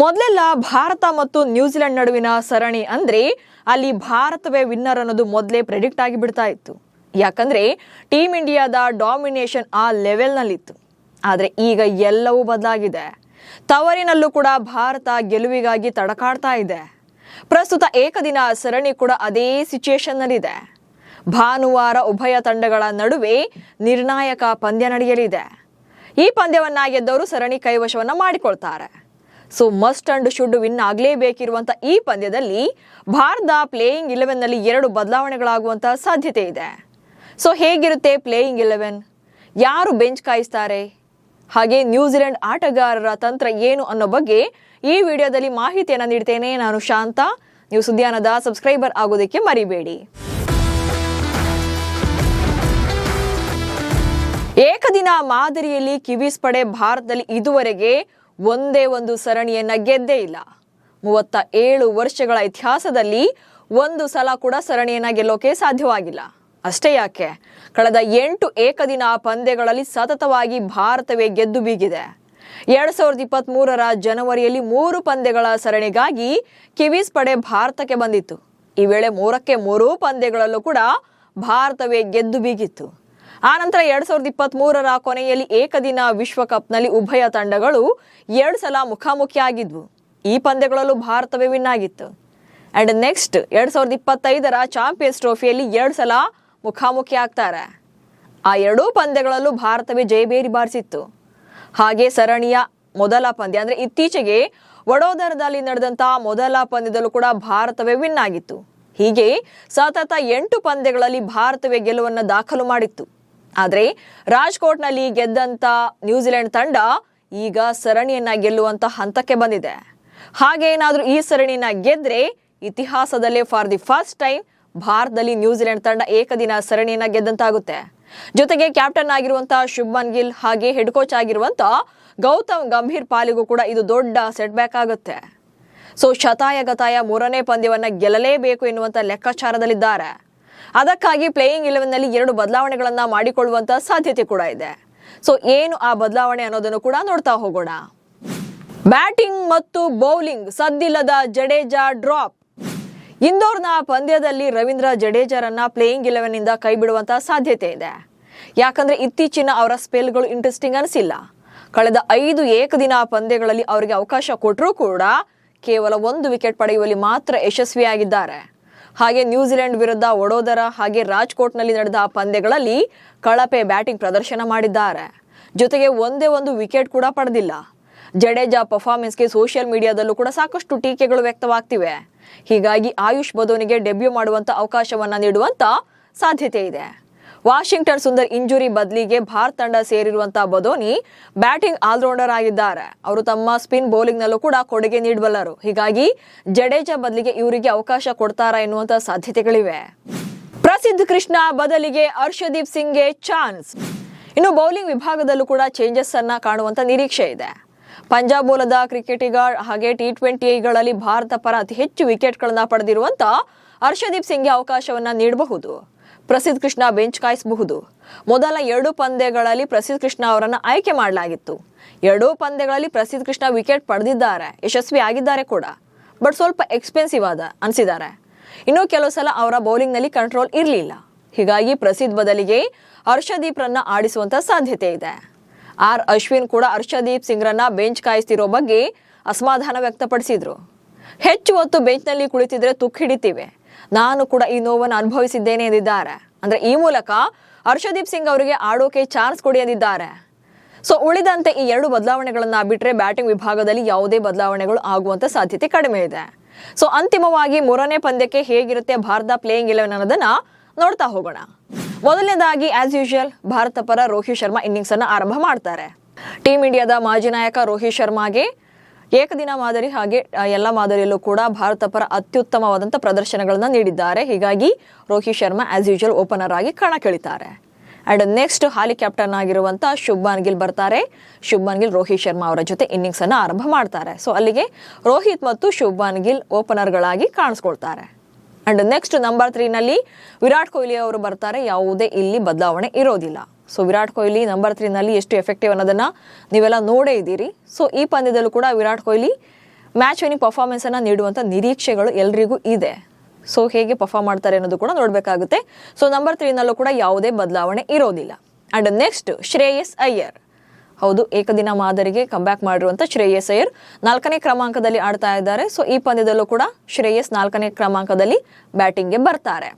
ಮೊದಲೆಲ್ಲ ಭಾರತ ಮತ್ತು ನ್ಯೂಜಿಲೆಂಡ್ ನಡುವಿನ ಸರಣಿ ಅಂದ್ರೆ ಅಲ್ಲಿ ಭಾರತವೇ ವಿನ್ನರ್ ಅನ್ನೋದು ಮೊದಲೇ ಪ್ರೆಡಿಕ್ಟ್ ಆಗಿ ಬಿಡ್ತಾ ಇತ್ತು. ಯಾಕಂದ್ರೆ ಟೀಮ್ ಇಂಡಿಯಾದ ಡಾಮಿನೇಷನ್ ಆ ಲೆವೆಲ್ನಲ್ಲಿತ್ತು. ಆದರೆ ಈಗ ಎಲ್ಲವೂ ಬದಲಾಗಿದೆ. ತವರಿನಲ್ಲೂ ಕೂಡ ಭಾರತ ಗೆಲುವಿಗಾಗಿ ತಡಕಾಡ್ತಾ ಇದೆ. ಪ್ರಸ್ತುತ ಏಕದಿನ ಸರಣಿ ಕೂಡ ಅದೇ ಸಿಚುಯೇಷನ್ನಲ್ಲಿದೆ. ಭಾನುವಾರ ಉಭಯ ತಂಡಗಳ ನಡುವೆ ನಿರ್ಣಾಯಕ ಪಂದ್ಯ ನಡೆಯಲಿದೆ. ಈ ಪಂದ್ಯವನ್ನ ಗೆದ್ದವರು ಸರಣಿ ಕೈವಶವನ್ನ ಮಾಡಿಕೊಳ್ತಾರೆ. So must and should win ಆಗಲೇಬೇಕಿರುವಂಥ ಈ ಪಂದ್ಯದಲ್ಲಿ ಭಾರತ ಪ್ಲೇಯಿಂಗ್ 11ನಲ್ಲಿ 2 ಬದಲಾವಣೆಗಳಾಗುವಂಥ ಸಾಧ್ಯತೆ ಇದೆ. ಸೊ ಹೇಗಿರುತ್ತೆ ಪ್ಲೇಯಿಂಗ್ 11? ಯಾರು ಬೆಂಚ್ ಕಾಯಿಸ್ತಾರೆ? ಹಾಗೆ ನ್ಯೂಜಿಲೆಂಡ್ ಆಟಗಾರರ ತಂತ್ರ ಏನು ಅನ್ನೋ ಬಗ್ಗೆ ಈ ವಿಡಿಯೋದಲ್ಲಿ ಮಾಹಿತಿಯನ್ನು ನೀಡ್ತೇನೆ. ನಾನು ಶಾಂತ. ನೀವು ಸುದ್ದಿಯಾನದ ಸಬ್ಸ್ಕ್ರೈಬರ್ ಆಗೋದಕ್ಕೆ ಮರಿಬೇಡಿ. ಏಕದಿನ ಮಾದರಿಯಲ್ಲಿ ಕಿವೀಸ್ ಪಡೆ ಭಾರತದಲ್ಲಿ ಇದುವರೆಗೆ ಒಂದೇ ಒಂದು ಸರಣಿಯನ್ನ ಗೆದ್ದೇ ಇಲ್ಲ. 37 ವರ್ಷಗಳ ಇತಿಹಾಸದಲ್ಲಿ ಒಂದು ಸಲ ಕೂಡ ಸರಣಿಯನ್ನ ಗೆಲ್ಲೋಕೆ ಸಾಧ್ಯವಾಗಿಲ್ಲ. ಅಷ್ಟೇ ಯಾಕೆ, ಕಳೆದ 8 ಏಕದಿನ ಪಂದ್ಯಗಳಲ್ಲಿ ಸತತವಾಗಿ ಭಾರತವೇ ಗೆದ್ದು ಬೀಗಿದೆ. 2023ರ ಜನವರಿಯಲ್ಲಿ 3 ಪಂದ್ಯಗಳ ಸರಣಿಗಾಗಿ ಕಿವೀಸ್ ಪಡೆ ಭಾರತಕ್ಕೆ ಬಂದಿತ್ತು. ಈ ವೇಳೆ 3ಕ್ಕೆ 3 ಪಂದ್ಯಗಳಲ್ಲೂ ಕೂಡ ಭಾರತವೇ ಗೆದ್ದು ಬೀಗಿತ್ತು. ಆನಂತರ 2023ರ ಕೊನೆಯಲ್ಲಿ ಏಕದಿನ ವಿಶ್ವಕಪ್ನಲ್ಲಿ ಉಭಯ ತಂಡಗಳು 2 ಸಲ ಮುಖಾಮುಖಿಯಾಗಿದ್ವು. ಈ ಪಂದ್ಯಗಳಲ್ಲೂ ಭಾರತವೇ ವಿನ್ ಆಗಿತ್ತು. ಅಂಡ್ ನೆಕ್ಸ್ಟ್ 2025ರ ಚಾಂಪಿಯನ್ಸ್ ಟ್ರೋಫಿಯಲ್ಲಿ 2 ಸಲ ಮುಖಾಮುಖಿ ಆಗ್ತಾರೆ. ಆ 2 ಪಂದ್ಯಗಳಲ್ಲೂ ಭಾರತವೇ ಜಯಬೇರಿ ಬಾರಿಸಿತ್ತು. ಹಾಗೆ ಸರಣಿಯ ಮೊದಲ ಪಂದ್ಯ ಅಂದ್ರೆ ಇತ್ತೀಚೆಗೆ ವಡೋದರದಲ್ಲಿ ನಡೆದಂತ ಮೊದಲ ಪಂದ್ಯದಲ್ಲೂ ಕೂಡ ಭಾರತವೇ ವಿನ್ ಆಗಿತ್ತು. ಹೀಗೆ ಸತತ 8 ಪಂದ್ಯಗಳಲ್ಲಿ ಭಾರತವೇ ಗೆಲುವನ್ನು ದಾಖಲು ಮಾಡಿತ್ತು. ಆದರೆ ರಾಜ್ಕೋಟ್ನಲ್ಲಿ ಗೆದ್ದಂತ ನ್ಯೂಜಿಲೆಂಡ್ ತಂಡ ಈಗ ಸರಣಿಯನ್ನ ಗೆಲ್ಲುವಂತ ಹಂತಕ್ಕೆ ಬಂದಿದೆ. ಹಾಗೇನಾದ್ರೂ ಈ ಸರಣಿನ ಗೆದ್ರೆ ಇತಿಹಾಸದಲ್ಲೇ ಫಾರ್ ದಿ ಫಸ್ಟ್ ಟೈಮ್ ಭಾರತದಲ್ಲಿ ನ್ಯೂಜಿಲೆಂಡ್ ತಂಡ ಏಕದಿನ ಸರಣಿಯನ್ನ ಗೆದ್ದಂತಾಗುತ್ತೆ. ಜೊತೆಗೆ ಕ್ಯಾಪ್ಟನ್ ಆಗಿರುವಂತಹ ಶುಭ್ಮನ್ ಗಿಲ್ ಹಾಗೆ ಹೆಡ್ ಕೋಚ್ ಆಗಿರುವಂತ ಗೌತಮ್ ಗಂಭೀರ್ ಪಾಲಿಗೂ ಕೂಡ ಇದು ದೊಡ್ಡ ಸೆಟ್ ಬ್ಯಾಕ್ ಆಗುತ್ತೆ. ಸೊ ಶತಾಯ ಗತಾಯ 3ನೇ ಪಂದ್ಯವನ್ನ ಗೆಲ್ಲಲೇಬೇಕು ಎನ್ನುವಂತ ಲೆಕ್ಕಾಚಾರದಲ್ಲಿದ್ದಾರೆ. ಅದಕ್ಕಾಗಿ ಪ್ಲೇಯಿಂಗ್ 11ನಲ್ಲಿ 2 ಬದಲಾವಣೆಗಳನ್ನ ಮಾಡಿಕೊಳ್ಳುವಂತ ಸಾಧ್ಯತೆ ಕೂಡ ಇದೆ. ಸೊ ಏನು ಆ ಬದಲಾವಣೆ ಅನ್ನೋದನ್ನು ಕೂಡ ನೋಡ್ತಾ ಹೋಗೋಣ. ಬ್ಯಾಟಿಂಗ್ ಮತ್ತು ಬೌಲಿಂಗ್ ಸದ್ದಿಲ್ಲದ ಜಡೇಜಾ ಡ್ರಾಪ್. ಇಂದೋರ್ನ ಪಂದ್ಯದಲ್ಲಿ ರವೀಂದ್ರ ಜಡೇಜಾರನ್ನ ಪ್ಲೇಯಿಂಗ್ 11ನಿಂದ ಕೈ ಬಿಡುವಂತ ಸಾಧ್ಯತೆ ಇದೆ. ಯಾಕಂದ್ರೆ ಇತ್ತೀಚಿನ ಅವರ ಸ್ಪೆಲ್ಗಳು ಇಂಟ್ರೆಸ್ಟಿಂಗ್ ಅನಿಸಿಲ್ಲ. ಕಳೆದ 5 ಏಕದಿನ ಪಂದ್ಯಗಳಲ್ಲಿ ಅವರಿಗೆ ಅವಕಾಶ ಕೊಟ್ಟರೂ ಕೂಡ ಕೇವಲ 1 ವಿಕೆಟ್ ಪಡೆಯುವಲ್ಲಿ ಮಾತ್ರ ಯಶಸ್ವಿಯಾಗಿದ್ದಾರೆ. ಹಾಗೆ ನ್ಯೂಜಿಲೆಂಡ್ ವಿರುದ್ಧ ವಡೋದರ ಹಾಗೆ ರಾಜ್ಕೋಟ್ನಲ್ಲಿ ನಡೆದ ಪಂದ್ಯಗಳಲ್ಲಿ ಕಳಪೆ ಬ್ಯಾಟಿಂಗ್ ಪ್ರದರ್ಶನ ಮಾಡಿದ್ದಾರೆ. ಜೊತೆಗೆ ಒಂದೇ ಒಂದು ವಿಕೆಟ್ ಕೂಡ ಪಡೆದಿಲ್ಲ. ಜಡೇಜಾ ಪರ್ಫಾರ್ಮೆನ್ಸ್ಗೆ ಸೋಷಿಯಲ್ ಮೀಡಿಯಾದಲ್ಲೂ ಕೂಡ ಸಾಕಷ್ಟು ಟೀಕೆಗಳು ವ್ಯಕ್ತವಾಗ್ತಿವೆ. ಹೀಗಾಗಿ ಆಯುಷ್ ಬದೋನಿಗೆ ಡೆಬ್ಯೂ ಮಾಡುವಂತ ಅವಕಾಶವನ್ನ ನೀಡುವಂತ ಸಾಧ್ಯತೆ ಇದೆ. ವಾಷಿಂಗ್ಟನ್ ಸುಂದರ್ ಇಂಜುರಿ ಬದಲಿಗೆ ಭಾರತ ತಂಡ ಸೇರಿರುವಂತಹ ಬದೋನಿ ಬ್ಯಾಟಿಂಗ್ ಆಲ್ರೌಂಡರ್ ಆಗಿದ್ದಾರೆ. ಅವರು ತಮ್ಮ ಸ್ಪಿನ್ ಬೌಲಿಂಗ್ ನಲ್ಲೂ ಕೂಡ ಕೊಡುಗೆ ನೀಡಬಲ್ಲರು. ಹೀಗಾಗಿ ಜಡೇಜಾ ಬದಲಿಗೆ ಇವರಿಗೆ ಅವಕಾಶ ಕೊಡ್ತಾರಾ ಎನ್ನುವಂತ ಸಾಧ್ಯತೆಗಳಿವೆ. ಪ್ರಸಿದ್ಧ ಕೃಷ್ಣ ಬದಲಿಗೆ ಹರ್ಷದೀಪ್ ಸಿಂಗ್ಗೆ ಚಾನ್ಸ್. ಇನ್ನು ಬೌಲಿಂಗ್ ವಿಭಾಗದಲ್ಲೂ ಕೂಡ ಚೇಂಜಸ್ ಅನ್ನ ಕಾಣುವಂತ ನಿರೀಕ್ಷೆ ಇದೆ. ಪಂಜಾಬ್ ಮೂಲದ ಕ್ರಿಕೆಟಿಗ ಹಾಗೆ T20ಗಳಲ್ಲಿ ಭಾರತ ಪರ ಅತಿ ಹೆಚ್ಚು ವಿಕೆಟ್ಗಳನ್ನ ಪಡೆದಿರುವಂತ ಹರ್ಷದೀಪ್ ಸಿಂಗ್ಗೆ ಅವಕಾಶವನ್ನ ನೀಡಬಹುದು. ಪ್ರಸಿದ್ಧ ಕೃಷ್ಣ ಬೆಂಚ್ ಕಾಯಿಸಬಹುದು. ಮೊದಲ 2 ಪಂದ್ಯಗಳಲ್ಲಿ ಪ್ರಸಿದ್ಧ ಕೃಷ್ಣ ಅವರನ್ನ ಆಯ್ಕೆ ಮಾಡಲಾಗಿತ್ತು. 2 ಪಂದ್ಯಗಳಲ್ಲಿ ಪ್ರಸಿದ್ಧ ಕೃಷ್ಣ ವಿಕೆಟ್ ಪಡೆದಿದ್ದಾರೆ, ಯಶಸ್ವಿ ಆಗಿದ್ದಾರೆ ಕೂಡ. ಬಟ್ ಸ್ವಲ್ಪ ಎಕ್ಸ್ಪೆನ್ಸಿವ್ ಅನಿಸಿದ್ದಾರೆ. ಇನ್ನು ಕೆಲವು ಸಲ ಅವರ ಬೌಲಿಂಗ್ ನಲ್ಲಿ ಕಂಟ್ರೋಲ್ ಇರಲಿಲ್ಲ. ಹೀಗಾಗಿ ಪ್ರಸಿದ್ಧ ಬದಲಿಗೆ ಹರ್ಷದೀಪ್ ರನ್ನ ಆಡಿಸುವಂತ ಸಾಧ್ಯತೆ ಇದೆ. ಅಶ್ವಿನ್ ಕೂಡ ಹರ್ಷದೀಪ್ ಸಿಂಗ್ ರನ್ನ ಬೆಂಚ್ ಕಾಯಿಸ್ತಿರೋ ಬಗ್ಗೆ ಅಸಮಾಧಾನ ವ್ಯಕ್ತಪಡಿಸಿದ್ರು. ಹೆಚ್ಚು ಹೊತ್ತು ಬೆಂಚ್ ನಲ್ಲಿ ಕುಳಿತಿದ್ರೆ ತುಕ್ಕು ಹಿಡಿತೀವಿ, ನಾನು ಕೂಡ ಈ ನೋವನ್ನು ಅನುಭವಿಸಿದ್ದೇನೆ ಎಂದಿದ್ದಾರೆ. ಅಂದ್ರೆ ಈ ಮೂಲಕ ಹರ್ಷದೀಪ್ ಸಿಂಗ್ ಅವರಿಗೆ ಆಡೋಕೆ ಚಾನ್ಸ್ ಕೊಡಿ ಎಂದಿದ್ದಾರೆ. ಸೊ ಉಳಿದಂತೆ ಈ 2 ಬದಲಾವಣೆಗಳನ್ನ ಬಿಟ್ರೆ ಬ್ಯಾಟಿಂಗ್ ವಿಭಾಗದಲ್ಲಿ ಯಾವುದೇ ಬದಲಾವಣೆಗಳು ಆಗುವಂತ ಸಾಧ್ಯತೆ ಕಡಿಮೆ ಇದೆ. ಸೊ ಅಂತಿಮವಾಗಿ 3ನೇ ಪಂದ್ಯಕ್ಕೆ ಹೇಗಿರುತ್ತೆ ಭಾರತ ಪ್ಲೇಯಿಂಗ್ 11 ಅನ್ನೋದನ್ನ ನೋಡ್ತಾ ಹೋಗೋಣ. ಮೊದಲನೇದಾಗಿ ಆಸ್ ಯೂಶುವಲ್ ಭಾರತ ಪರ ರೋಹಿತ್ ಶರ್ಮಾ ಇನ್ನಿಂಗ್ಸ್ ಅನ್ನ ಆರಂಭ ಮಾಡ್ತಾರೆ. ಟೀಮ್ ಇಂಡಿಯಾದ ಮಾಜಿ ನಾಯಕ ರೋಹಿತ್ ಶರ್ಮಾಗೆ ಏಕದಿನ ಮಾದರಿ ಹಾಗೆ ಎಲ್ಲ ಮಾದರಿಯಲ್ಲೂ ಕೂಡ ಭಾರತ ಪರ ಅತ್ಯುತ್ತಮವಾದಂಥ ಪ್ರದರ್ಶನಗಳನ್ನ ನೀಡಿದ್ದಾರೆ. ಹೀಗಾಗಿ Rohit Sharma as usual opener ಆಗಿ ಕಣಕ್ಕಿಳಿತಾರೆ. ಅಂಡ್ ನೆಕ್ಸ್ಟ್ ಹಾಲಿ ಕ್ಯಾಪ್ಟನ್ ಆಗಿರುವಂಥ ಶುಭ್ಮನ್ ಗಿಲ್ ಬರ್ತಾರೆ. ಶುಭ್ಮನ್ ಗಿಲ್ ರೋಹಿತ್ ಶರ್ಮಾ ಅವರ ಜೊತೆ ಇನ್ನಿಂಗ್ಸ್ ಅನ್ನು ಆರಂಭ ಮಾಡ್ತಾರೆ. ಸೊ ಅಲ್ಲಿಗೆ ರೋಹಿತ್ ಮತ್ತು ಶುಭ್ಮನ್ ಗಿಲ್ ಓಪನರ್ಗಳಾಗಿ ಕಾಣಿಸ್ಕೊಳ್ತಾರೆ. ಅಂಡ್ ನೆಕ್ಸ್ಟ್ ನಂಬರ್ 3ನಲ್ಲಿ ವಿರಾಟ್ ಕೊಹ್ಲಿ ಅವರು ಬರ್ತಾರೆ. ಯಾವುದೇ ಇಲ್ಲಿ ಬದಲಾವಣೆ ಇರೋದಿಲ್ಲ. ಸೊ ವಿರಾಟ್ ಕೊಹ್ಲಿ ನಂಬರ್ 3ನಲ್ಲಿ ಎಷ್ಟು ಎಫೆಕ್ಟಿವ್ ಅನ್ನೋದನ್ನ ನೀವೆಲ್ಲ ನೋಡೇ ಇದ್ದೀರಿ. ಸೊ ಈ ಪಂದ್ಯದಲ್ಲೂ ಕೂಡ Virat Kohli match winning performance ಅನ್ನ ನೀಡುವಂತ ನಿರೀಕ್ಷೆಗಳು ಎಲ್ರಿಗೂ ಇದೆ. ಸೊ ಹೇಗೆ ಪರ್ಫಾರ್ಮ್ ಮಾಡ್ತಾರೆ ಅನ್ನೋದು ಕೂಡ ನೋಡಬೇಕಾಗುತ್ತೆ. ಸೊ ನಂಬರ್ 3 ನಲ್ಲೂ ಕೂಡ ಯಾವುದೇ ಬದಲಾವಣೆ ಇರೋದಿಲ್ಲ. And next Shreyas Iyer. ಹೌದು, ಏಕದಿನ ಮಾದರಿಗೆ ಕಂಬ್ಯಾಕ್ ಮಾಡಿರುವಂತ ಶ್ರೇಯಸ್ ಅಯ್ಯರ್ 4ನೇ ಕ್ರಮಾಂಕದಲ್ಲಿ ಆಡ್ತಾ ಇದ್ದಾರೆ. ಸೊ ಈ ಪಂದ್ಯದಲ್ಲೂ ಕೂಡ ಶ್ರೇಯಸ್ 4ನೇ ಕ್ರಮಾಂಕದಲ್ಲಿ ಬ್ಯಾಟಿಂಗ್ಗೆ ಬರ್ತಾರೆ.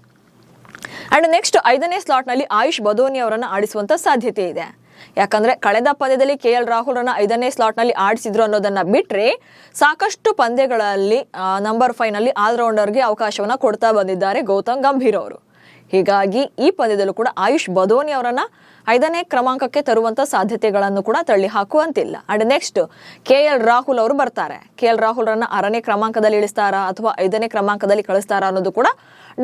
ಅಂಡ್ ನೆಕ್ಸ್ಟ್ 5ನೇ ಸ್ಲಾಟ್ ನಲ್ಲಿ ಆಯುಷ್ ಬದೋನಿ ಅವರನ್ನ ಆಡಿಸುವಂತ ಸಾಧ್ಯತೆ ಇದೆ. ಯಾಕಂದ್ರೆ ಕಳೆದ ಪಂದ್ಯದಲ್ಲಿ KL ರಾಹುಲ್ ರನ್ನ 5ನೇ ಸ್ಲಾಟ್ ನಲ್ಲಿ ಆಡಿಸಿದ್ರು ಅನ್ನೋದನ್ನ ಬಿಟ್ರೆ ಸಾಕಷ್ಟು ಪಂದ್ಯಗಳಲ್ಲಿ ನಂಬರ್ 5 ನಲ್ಲಿ ಆಲ್ರೌಂಡರ್ಗೆ ಅವಕಾಶವನ್ನ ಕೊಡ್ತಾ ಬಂದಿದ್ದಾರೆ ಗೌತಮ್ ಗಂಭೀರ್ ಅವರು. ಹೀಗಾಗಿ ಈ ಪಂದ್ಯದಲ್ಲೂ ಕೂಡ ಆಯುಷ್ ಬದೋನಿ ಅವರನ್ನ 5ನೇ ಕ್ರಮಾಂಕಕ್ಕೆ ತರುವಂತ ಸಾಧ್ಯತೆಗಳನ್ನು ಕೂಡ ತಳ್ಳಿ ಹಾಕುವಂತಿಲ್ಲ. ಅಂಡ್ ನೆಕ್ಸ್ಟ್ KL ರಾಹುಲ್ ಅವರು ಬರ್ತಾರೆ. KL ರಾಹುಲ್ ರನ್ನ 6ನೇ ಕ್ರಮಾಂಕದಲ್ಲಿ ಇಳಿಸ್ತಾರಾ ಅಥವಾ 5ನೇ ಕ್ರಮಾಂಕದಲ್ಲಿ ಕಳಿಸ್ತಾರಾ ಅನ್ನೋದು ಕೂಡ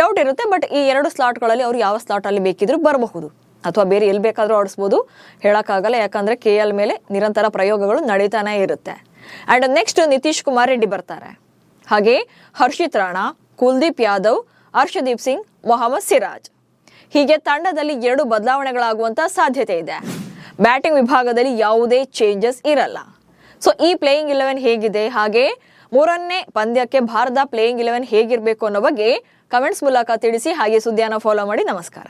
ಡೌಟ್ ಇರುತ್ತೆ. ಬಟ್ ಈ 2 ಸ್ಲಾಟ್ಗಳಲ್ಲಿ ಅವ್ರು ಯಾವ ಸ್ಲಾಟ್ ಅಲ್ಲಿ ಬೇಕಿದ್ರೂ ಬರಬಹುದು ಅಥವಾ ಬೇರೆ ಎಲ್ಲಿ ಬೇಕಾದ್ರೂ ಆಡಿಸ್ಬೋದು, ಹೇಳಕ್ಕಾಗಲ್ಲ. ಯಾಕಂದ್ರೆ KL ಮೇಲೆ ನಿರಂತರ ಪ್ರಯೋಗಗಳು ನಡೀತಾನೆ ಇರುತ್ತೆ. ಅಂಡ್ ನೆಕ್ಸ್ಟ್ ನಿತೀಶ್ ಕುಮಾರ್ ರೆಡ್ಡಿ ಬರ್ತಾರೆ. ಹಾಗೆ ಹರ್ಷಿತ್ ರಾಣಾ, ಕುಲ್ದೀಪ್ ಯಾದವ್, ಹರ್ಷದೀಪ್ ಸಿಂಗ್, ಮೊಹಮ್ಮದ್ ಸಿರಾಜ್. ಹೀಗೆ ತಂಡದಲ್ಲಿ 2 ಬದಲಾವಣೆಗಳಾಗುವಂತ ಸಾಧ್ಯತೆ ಇದೆ. ಬ್ಯಾಟಿಂಗ್ ವಿಭಾಗದಲ್ಲಿ ಯಾವುದೇ ಚೇಂಜಸ್ ಇರಲ್ಲ. ಸೊ ಈ ಪ್ಲೇಯಿಂಗ್ 11 ಹೇಗಿದೆ, ಹಾಗೆ 3ನೇ ಪಂದ್ಯಕ್ಕೆ ಭಾರತ ಪ್ಲೇಯಿಂಗ್ 11 ಹೇಗಿರಬೇಕು ಅನ್ನೋ ಬಗ್ಗೆ ಕಮೆಂಟ್ಸ್ ಮೂಲಕ ತಿಳಿಸಿ. ಹಾಗೆ ಸುದ್ದಿಯನ್ನು ಫಾಲೋ ಮಾಡಿ. ನಮಸ್ಕಾರ.